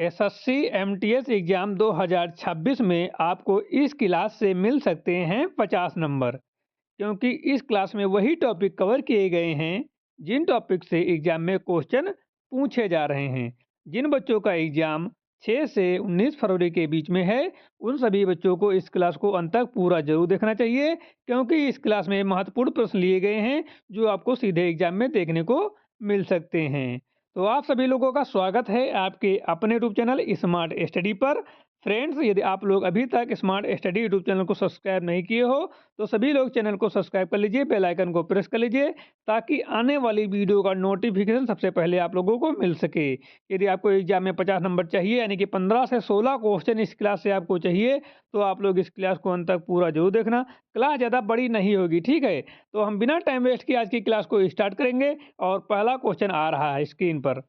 SSC MTS exam 2026 में आपको इस क्लास से मिल सकते हैं 50 नंबर, क्योंकि इस क्लास में वही टॉपिक कवर किए गए हैं जिन टॉपिक से एग्जाम में क्वेश्चन पूछे जा रहे हैं। जिन बच्चों का एग्जाम 6 से 19 फरवरी के बीच में है, उन सभी बच्चों को इस क्लास को अंत तक पूरा जरूर देखना चाहिए, क्योंकि इस क्लास में महत्वपूर्ण प्रश्न लिए गए हैं जो आपको सीधे एग्जाम में देखने को मिल सकते हैं। तो आप सभी लोगों का स्वागत है आपके अपने यूट्यूब चैनल स्मार्ट स्टडी पर। फ्रेंड्स, यदि आप लोग अभी तक स्मार्ट स्टडी यूट्यूब चैनल को सब्सक्राइब नहीं किए हो तो सभी लोग चैनल को सब्सक्राइब कर लीजिए, बेल आइकन को प्रेस कर लीजिए ताकि आने वाली वीडियो का नोटिफिकेशन सबसे पहले आप लोगों को मिल सके। यदि आपको एग्जाम में 50 नंबर चाहिए, यानी कि 15 से 16 क्वेश्चन इस क्लास से आपको चाहिए, तो आप लोग इस क्लास को अंत तक पूरा जरूर देखना। क्लास ज़्यादा बड़ी नहीं होगी, ठीक है? तो हम बिना टाइम वेस्ट किए आज की क्लास को स्टार्ट करेंगे और पहला क्वेश्चन आ रहा है स्क्रीन पर।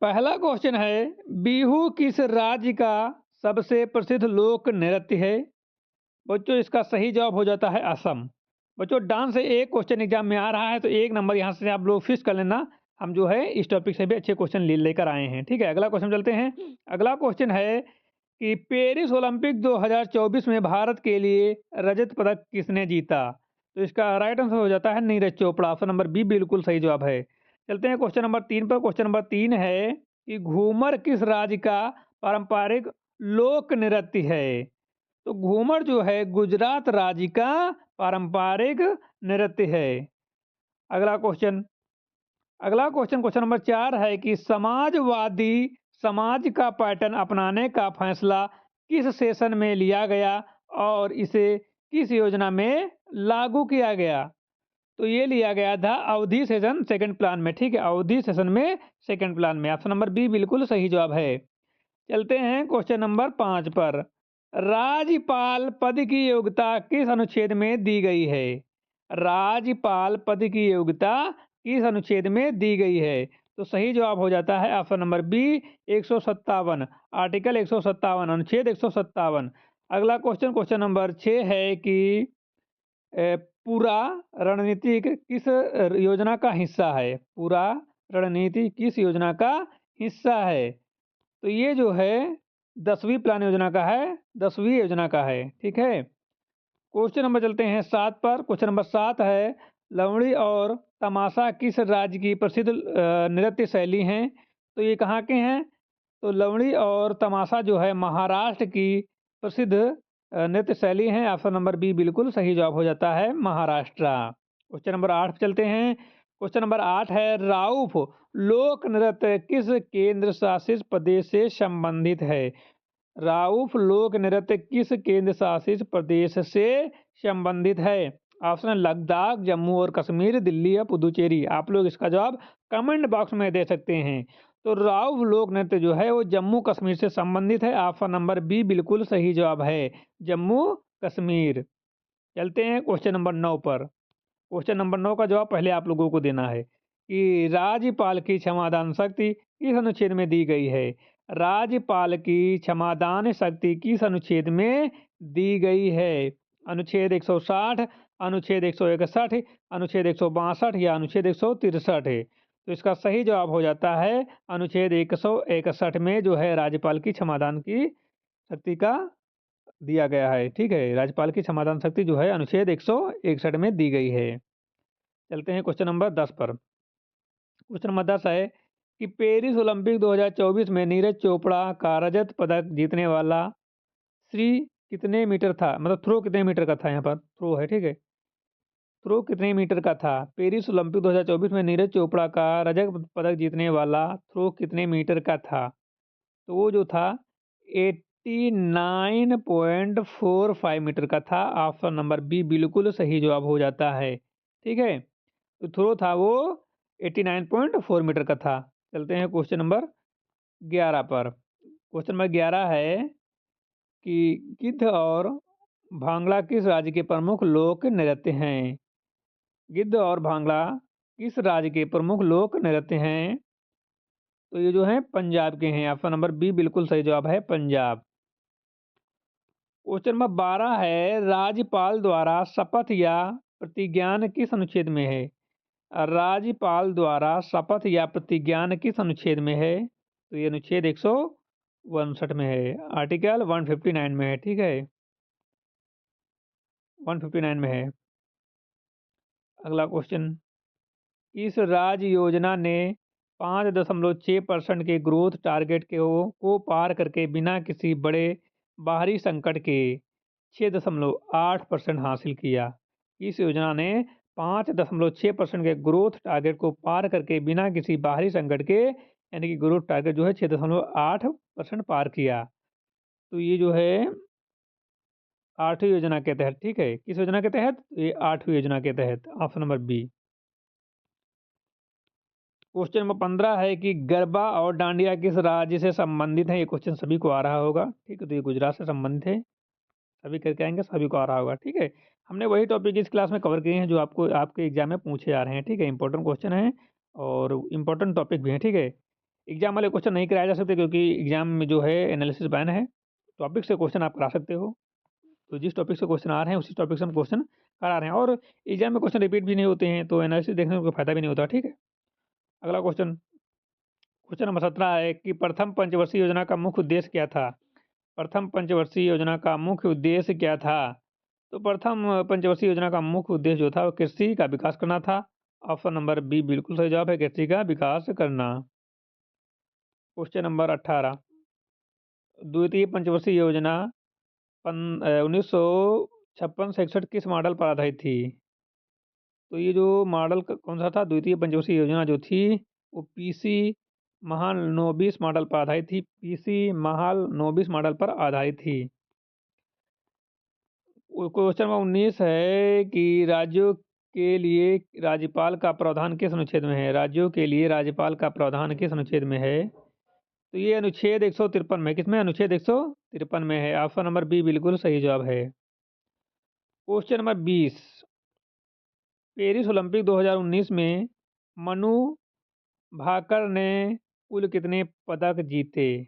पहला क्वेश्चन है, बिहू किस राज्य का सबसे प्रसिद्ध लोक नृत्य है? बच्चों, इसका सही जवाब हो जाता है असम। बच्चों, डांस से एक क्वेश्चन एग्जाम में आ रहा है तो एक नंबर यहाँ से आप लोग फिक्स कर लेना। हम जो है इस टॉपिक से भी अच्छे क्वेश्चन लेकर आए हैं, ठीक है? अगला क्वेश्चन चलते हैं। अगला क्वेश्चन है कि पेरिस ओलंपिक 2024 में भारत के लिए रजत पदक किसने जीता? तो इसका राइट आंसर हो जाता है Neeraj Chopra. Option number B बिल्कुल सही जवाब है। चलते हैं क्वेश्चन नंबर 3 पर। क्वेश्चन नंबर 3 है कि घूमर किस राज्य का पारंपरिक लोक नृत्य है? तो घूमर जो है गुजरात राज्य का पारंपरिक नृत्य है। अगला क्वेश्चन अगला क्वेश्चन क्वेश्चन नंबर 4 है कि समाजवादी समाज का पैटर्न अपनाने का फैसला किस सेशन में लिया गया और इसे किस योजना में लागू किया गया? तो ये लिया गया था अवधि सेशन सेकंड प्लान में, ठीक है? अवधि सेशन में सेकंड प्लान में। ऑप्शन नंबर बी बिल्कुल सही जवाब है। चलते हैं क्वेश्चन नंबर 5 पर। राज्यपाल पद की योग्यता किस अनुच्छेद में दी गई है? राज्यपाल पद की योग्यता किस अनुच्छेद में दी गई है? तो सही जवाब हो जाता है ऑप्शन नंबर बी 157, आर्टिकल 157, अनुच्छेद 157। अगला क्वेश्चन क्वेश्चन नंबर 6 है कि पूरा रणनीतिक किस योजना का हिस्सा है? पूरा रणनीति किस योजना का हिस्सा है? तो ये जो है 10वीं प्लान योजना का है, 10वीं योजना का है, ठीक है? क्वेश्चन नंबर चलते हैं 7 पर। क्वेश्चन नंबर 7 है, लवणी और तमाशा किस राज्य की प्रसिद्ध नृत्य शैली हैं? तो ये कहाँ के हैं? तो लवणी और तमाशा जो है महाराष्ट्र की प्रसिद्ध नृत्य शैली है। ऑप्शन नंबर बी बिल्कुल सही जवाब हो जाता है महाराष्ट्र। क्वेश्चन नंबर 8 पे चलते हैं। क्वेश्चन नंबर 8 है, राउफ लोक नृत्य किस केंद्र शासित प्रदेश से संबंधित है? राउफ लोक नृत्य किस केंद्र शासित प्रदेश से संबंधित है? ऑप्शन लद्दाख, जम्मू और कश्मीर, दिल्ली या पुदुचेरी। आप लोग इसका जवाब कमेंट बॉक्स में दे सकते हैं। तो राउफ लोक नृत्य जो है वो जम्मू कश्मीर से संबंधित है। ऑप्शन नंबर बी बिल्कुल सही जवाब है, जम्मू कश्मीर। चलते हैं क्वेश्चन नंबर 9 पर। क्वेश्चन नंबर 9 का जवाब पहले आप लोगों को देना है कि राज्यपाल की क्षमादान शक्ति किस अनुच्छेद में दी गई है? राज्यपाल की क्षमादान शक्ति किस अनुच्छेद में दी गई है? अनुच्छेद 160, अनुच्छेद 161, अनुच्छेद 162 या अनुच्छेद 163 है? तो इसका सही जवाब हो जाता है अनुच्छेद 161 में जो है राज्यपाल की क्षमादान की शक्ति का दिया गया है, ठीक है? राज्यपाल की क्षमादान शक्ति जो है अनुच्छेद 161 में दी गई है। चलते हैं क्वेश्चन नंबर 10 पर। क्वेश्चन नंबर 10 है कि पेरिस ओलंपिक 2024 में नीरज चोपड़ा का रजत पदक जीतने वाला श्री कितने मीटर था? मतलब थ्रो कितने मीटर का था? यहाँ पर थ्रो है, ठीक है? थ्रो कितने मीटर का था? पेरिस ओलंपिक 2024 में नीरज चोपड़ा का रजत पदक जीतने वाला थ्रो कितने मीटर का था? तो वो जो था 89.45 मीटर का था। ऑप्शन नंबर बी बिल्कुल सही जवाब हो जाता है, ठीक है? तो थ्रो था वो 89.4 मीटर का था। चलते हैं क्वेश्चन नंबर 11 पर। क्वेश्चन नंबर 11 है कि गिद्ध और भांगड़ा किस राज्य के प्रमुख लोक नृत्य हैं? गिद्ध और भांगड़ा किस राज्य के प्रमुख लोक नृत्य हैं? तो ये जो है पंजाब के हैं। ऑप्शन नंबर बी बिल्कुल सही जवाब है, पंजाब। क्वेश्चन नंबर 12 है, राज्यपाल द्वारा शपथ या प्रतिज्ञान किस अनुच्छेद में है? राज्यपाल द्वारा शपथ या प्रतिज्ञान किस अनुच्छेद में है? तो ये अनुच्छेद 159 में है, आर्टिकल 159 में है, ठीक है, 159 में है। अगला क्वेश्चन, इस राज्य योजना ने 5.6% के ग्रोथ टारगेट को पार करके बिना किसी बड़े बाहरी संकट के 6.8% हासिल किया। इस योजना ने 5.6% के ग्रोथ टारगेट को पार करके बिना किसी बाहरी संकट के, यानी कि ग्रोथ टारगेट जो है 6.8% पार किया। तो ये जो है 8वीं योजना के तहत, ठीक है, किस योजना के तहत? ये 8वीं योजना के तहत, option number B. Question number 15 है कि गरबा और डांडिया किस राज्य से संबंधित है? ये क्वेश्चन सभी को आ रहा होगा, ठीक है, तो ये गुजरात से संबंधित है, सभी करके आएंगे, सभी को आ रहा होगा, ठीक है। हमने वही टॉपिक इस क्लास में कवर किए हैं जो आपको आपके एग्जाम में पूछे जा रहे हैं, ठीक है, इंपॉर्टेंट क्वेश्चन है और इंपॉर्टेंट टॉपिक भी है, ठीक है। एग्जाम वाले क्वेश्चन नहीं कराए जा सकते क्योंकि एग्जाम में जो है एनालिसिस बैन है, टॉपिक से क्वेश्चन आप करा सकते हो। तो जिस टॉपिक से क्वेश्चन आ रहे हैं उसी टॉपिक से हम क्वेश्चन करा रहे हैं, और एग्जाम में क्वेश्चन रिपीट भी नहीं होते हैं तो एनालिसिस देखने में कोई फायदा भी नहीं होता, ठीक है। अगला क्वेश्चन, क्वेश्चन नंबर 17 है कि प्रथम पंचवर्षीय योजना का मुख्य उद्देश्य क्या था? प्रथम पंचवर्षीय योजना का मुख्य उद्देश्य क्या था? तो प्रथम पंचवर्षीय योजना का मुख्य उद्देश्य जो था वो कृषि का विकास करना था। ऑप्शन नंबर बी बिल्कुल सही जवाब है, कृषि का विकास करना। क्वेश्चन नंबर 18, द्वितीय पंचवर्षीय योजना 1956-67 किस मॉडल पर आधारित थी? तो ये जो मॉडल कौन सा था, द्वितीय पंचवर्षीय योजना जो थी वो पीसी महालनोबिस मॉडल पर आधारित थी, पीसी महालनोबिस मॉडल पर आधारित थी। क्वेश्चन नंबर 19 है कि राज्यों के लिए राज्यपाल का प्रावधान किस अनुच्छेद में है? राज्यों के लिए राज्यपाल का प्रावधान किस अनुच्छेद में है? तो ये अनुच्छेद 153 में, किसमें? अनुच्छेद 153 में है, ऑप्शन नंबर बी बिल्कुल सही जवाब है। क्वेश्चन नंबर 20, पेरिस ओलंपिक 2019 में मनु भाकर ने कुल कितने पदक जीते?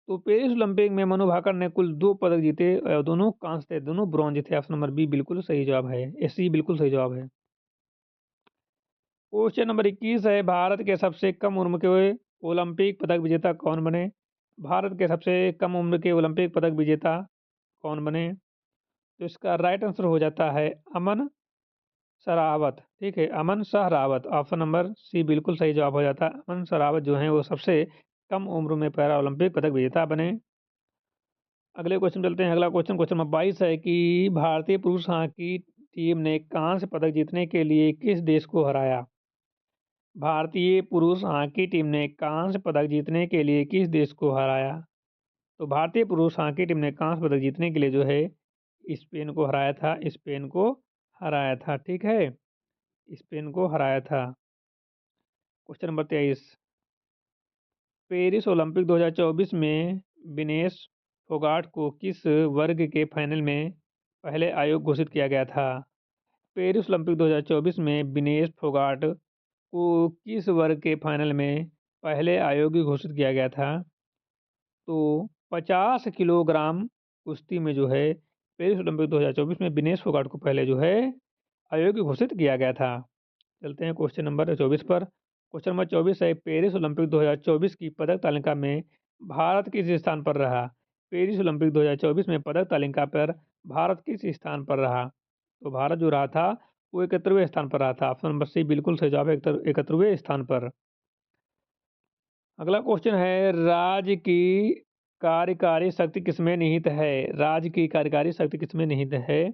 तो पेरिस ओलंपिक में मनु भाकर ने कुल 2 पदक जीते, दोनों कांस्य थे, दोनों ब्रॉन्ज थे, ऑप्शन नंबर बी बिल्कुल सही जवाब है, सी बिल्कुल सही जवाब है। क्वेश्चन नंबर 21 है, भारत के सबसे कम उम्र के ओलंपिक पदक विजेता कौन बने? भारत के सबसे कम उम्र के ओलंपिक पदक विजेता कौन बने? तो इसका राइट आंसर हो जाता है अमन सरावत, ठीक है, अमन सहरावत, ऑप्शन नंबर सी बिल्कुल सही जवाब हो जाता है। अमन सरावत जो हैं वो सबसे कम उम्र में पैरा ओलंपिक पदक विजेता बने। अगले क्वेश्चन चलते हैं। अगला क्वेश्चन, क्वेश्चन नंबर 22 है कि भारतीय पुरुष हॉकी टीम ने कांस्य पदक जीतने के लिए किस देश को हराया? भारतीय पुरुष हॉकी टीम ने कांस्य पदक जीतने के लिए किस देश को हराया? तो भारतीय पुरुष हॉकी टीम ने कांस्य पदक जीतने के लिए जो है स्पेन को हराया था, स्पेन को हराया था, ठीक है, स्पेन को हराया था। क्वेश्चन नंबर 23, पेरिस ओलंपिक 2024 में विनेश फोगाट को किस वर्ग के फाइनल में पहले आयोग घोषित किया गया था? पेरिस ओलंपिक 2024 में विनेश फोगाट को किस वर्ग के फाइनल में पहले आयोगी घोषित किया गया था? तो 50 किलोग्राम कुश्ती में जो है पेरिस ओलंपिक 2024 में विनेश फोगाट को पहले जो है आयोगी घोषित किया गया था। चलते हैं क्वेश्चन नंबर 24 पर। क्वेश्चन नंबर 24 है, पेरिस ओलंपिक 2024 की पदक तालिका में भारत किस स्थान पर रहा? पेरिस ओलंपिक 2024 में पदक तालिका पर भारत किस स्थान पर रहा? तो भारत जो रहा था वो 71वें स्थान पर रहा था, ऑप्शन नंबर सी बिल्कुल सही जवाब है, 71वें स्थान पर। अगला क्वेश्चन है, राज्य की कार्यकारी शक्ति किसमें निहित है? राज्य की कार्यकारी शक्ति किसमें निहित है?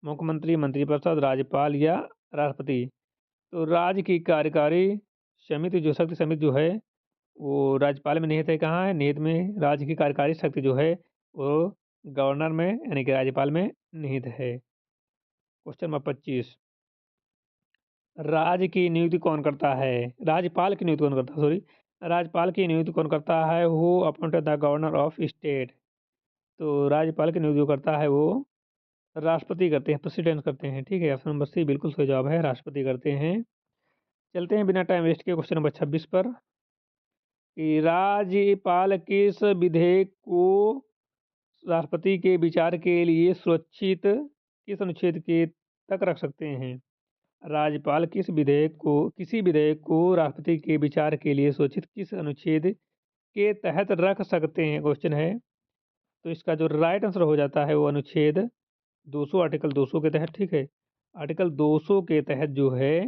मुख्यमंत्री, मंत्रिपरिषद, राज्यपाल या राष्ट्रपति? तो राज्य की कार्यकारी समिति जो शक्ति समिति जो है वो राज्यपाल में निहित है। कहाँ है निहित में? राज्य की कार्यकारी शक्ति जो है वो गवर्नर में यानी कि राज्यपाल में निहित है। क्वेश्चन नंबर 25, राज्य की नियुक्ति कौन करता है? राज्यपाल की नियुक्ति कौन करता है, सॉरी, राज्यपाल की नियुक्ति कौन करता है? वो appointed the governor of state. तो राज्यपाल की नियुक्ति जो करता है वो राष्ट्रपति करते हैं, प्रेसिडेंट करते हैं, ठीक है, ऑप्शन नंबर सी बिल्कुल सही जवाब है, राष्ट्रपति करते हैं। चलते हैं बिना टाइम वेस्ट के क्वेश्चन नंबर 26 पर कि राज्यपाल किस विधेयक को राष्ट्रपति के विचार के लिए सुरक्षित किस अनुच्छेद के तक रख सकते हैं? राज्यपाल किसी विधेयक को राष्ट्रपति के विचार के लिए सूचित किस अनुच्छेद के तहत रख सकते हैं? क्वेश्चन है। तो इसका जो राइट आंसर हो जाता है वो अनुच्छेद 200 आर्टिकल 200 के तहत, ठीक है। आर्टिकल 200 के तहत जो है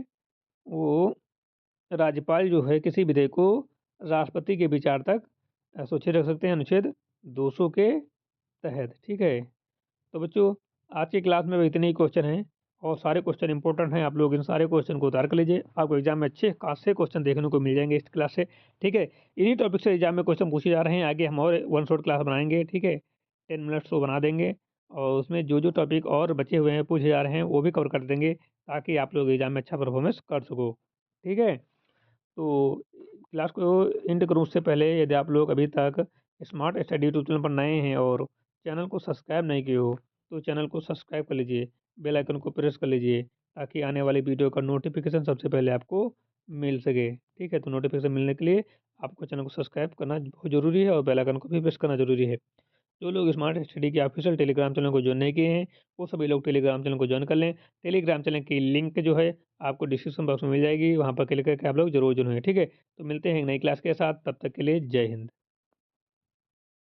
वो राज्यपाल जो है किसी विधेयक को राष्ट्रपति के विचार तक सूचित रख सकते हैं, अनुच्छेद 200 के तहत, ठीक है। तो बच्चों आज की क्लास में इतने ही क्वेश्चन हैं और सारे क्वेश्चन इंपॉर्टेंट हैं। आप लोग इन सारे क्वेश्चन को उतार कर लीजिए, आपको एग्जाम में अच्छे खासे क्वेश्चन देखने को मिल जाएंगे इस क्लास से, ठीक है। इन्हीं टॉपिक से एग्जाम में क्वेश्चन पूछे जा रहे हैं। आगे हम और वन शॉट क्लास बनाएंगे, ठीक है। 10 मिनट्स को बना देंगे और उसमें जो जो टॉपिक और बचे हुए हैं पूछे जा रहे हैं वो भी कवर कर देंगे, ताकि आप लोग एग्जाम में अच्छा परफॉर्मेंस कर सको, ठीक है। तो क्लास को एंड करूँ उससे पहले यदि आप लोग अभी तक स्मार्ट स्टडी यूट्यूब चैनल पर नए हैं और चैनल को सब्सक्राइब नहीं किए हो तो चैनल को सब्सक्राइब कर लीजिए, बेल आइकन को प्रेस कर लीजिए, ताकि आने वाली वीडियो का नोटिफिकेशन सबसे पहले आपको मिल सके, ठीक है। तो नोटिफिकेशन मिलने के लिए आपको चैनल को सब्सक्राइब करना बहुत ज़रूरी है और बेल आइकन को भी प्रेस करना ज़रूरी है। जो लोग स्मार्ट स्टडी के ऑफिशियल टेलीग्राम चैनल को ज्वाइन नहीं किए हैं वो सभी लोग टेलीग्राम चैनल को ज्वाइन कर लें। टेलीग्राम चैनल की लिंक जो है आपको डिस्क्रिप्शन बॉक्स में मिल जाएगी, वहाँ पर क्लिक करके आप लोग जरूर जुड़ें, ठीक है। तो मिलते हैं एक नई क्लास के साथ, तब तक के लिए जय हिंद।